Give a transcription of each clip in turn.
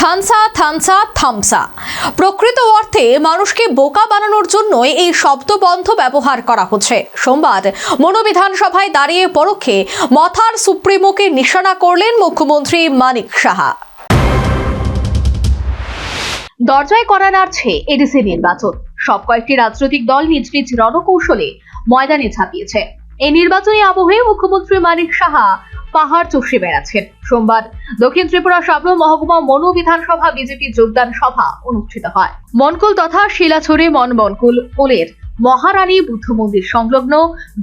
থানসা থানসা থামসা প্রকৃত অর্থে মানুষকে বোকা বানানোর জন্যই এই শব্দবন্ধ ব্যবহার করা হচ্ছে। সোমবার মনো বিধানসভায় দাঁড়িয়ে পরোক্ষে মথার সুপ্রিমোকে নিশানা করলেন মুখ্যমন্ত্রী মানিক সাহা। দরজায় কড়া নাড়ছে এডিসি নির্বাচন। সব কয়েকটি রাজনৈতিক দল নিজ নিজ রণকৌশলে ময়দানে ঝাঁপিয়েছে। এই নির্বাচনী আবহে মুখ্যমন্ত্রী মানিক সাহা পাহাড় চষে বেড়াচ্ছেন। সোমবার দক্ষিণ ত্রিপুরা সাবরু মহকুমা মনো বিধানসভা বিজেপি যোগদান সভা অনুষ্ঠিত হয়। মনকুল তথা শিলাছড়ি মনকুল কোলের মহারানী বুদ্ধ মন্দির সংলগ্ন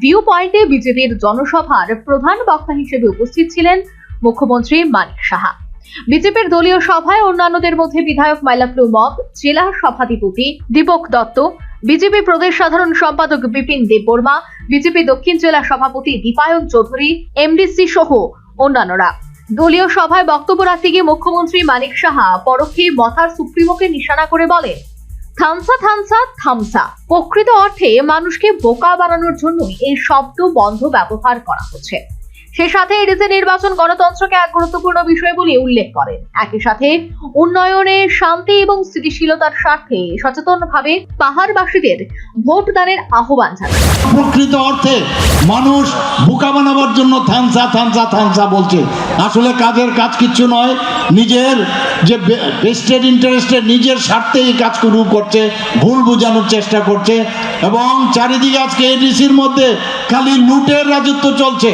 ভিউ পয়েন্টে বিজেপির জনসভার প্রধান বক্তা হিসেবে উপস্থিত ছিলেন মুখ্যমন্ত্রী মানিক সাহা। বিজেপির দলীয় সভায় অন্যান্যদের মধ্যে বিধায়ক মাইলাপ্লু মগ, জেলা সভাধিপতি দীপক দত্ত, বিজেপি প্রদেশ সাধারণ সম্পাদক বিপিন দেববর্মা, বিজেপি দক্ষিণ জেলা সভাপতি দীপায়ন চৌধুরী, এমডিসি সহ অন্যান্যরা। দলীয় সভায় বক্তব্য রাখতে গিয়ে মুখ্যমন্ত্রী মানিক সাহা পরোক্ষে মথার সুপ্রিমোকে নিশানা করে বলেন, থানসা থানসা থামসা প্রকৃত অর্থে মানুষকে বোকা বানানোর জন্যই এই শব্দ বন্ধ ব্যবহার করা হচ্ছে। সে সাথে এডিসি নির্বাচন গণতন্ত্রকে এক গুরুত্বপূর্ণ বিষয় বলে উল্লেখ করেন। একই সাথে উন্নয়নে শান্তি এবং স্থিতিশীলতার স্বার্থে সচেতনভাবে পাহাড়বাসীদের ভোটদানের আহ্বান জানান। প্রকৃত অর্থে মানুষ বোকা বানাবার জন্য থানসা থানসা থানসা বলছে। আসলে কাজের কাজ কিচ্ছু নয়, নিজের যে বেস্টেড ইন্টারেস্টে নিজের স্বার্থে এই কাজ শুরু করছে, ভুল বোঝানোর চেষ্টা করছে এবং চারিদিকে আজকে এডিসির মধ্যে খালি লুটের রাজত্ব চলছে।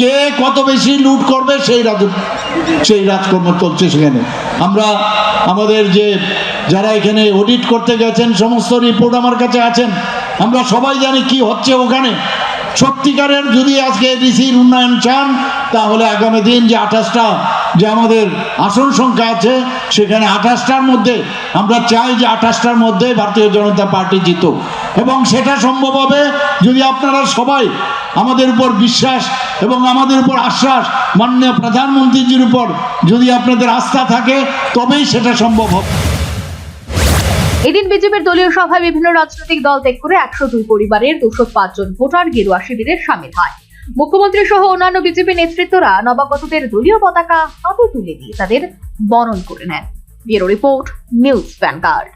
কে কত বেশি লুট করবে সেই রাজকর্ম চলছে সেখানে। আমরা আমাদের যারা এখানে অডিট করতে গেছেন সমস্ত রিপোর্ট আমার কাছে আছেন। আমরা সবাই জানি কি হচ্ছে ওখানে। সত্যিকারের যদি আজকে এডিসির উন্নয়ন চান তাহলে আগামী দিন যে 28টা যে আমাদের আসন সংখ্যা আছে সেখানে 28টার মধ্যে আমরা চাই যে 28টার মধ্যে ভারতীয় জনতা পার্টি জিতুক এবং সেটা সম্ভব হবে যদি আপনারা সবাই আমাদের উপর বিশ্বাস এবং আমাদের উপর আশ্বাস, মাননীয় প্রধানমন্ত্রীজির উপর যদি আপনাদের আস্থা থাকে তবেই সেটা সম্ভব হবে। এদিন বিজেপির দলীয় সভায় বিভিন্ন রাজনৈতিক দল ত্যাগ করে 102 পরিবারের 205 জন ভোটার গেরুয়া শিবিরে সামিল হয়। মুখ্যমন্ত্রী সহ অন্যান্য বিজেপি নেতৃত্বরা নবাগতদের দলীয় পতাকা হাতে তুলে দিয়ে তাদের বরণ করে নেন। Bureau report, news vanguard.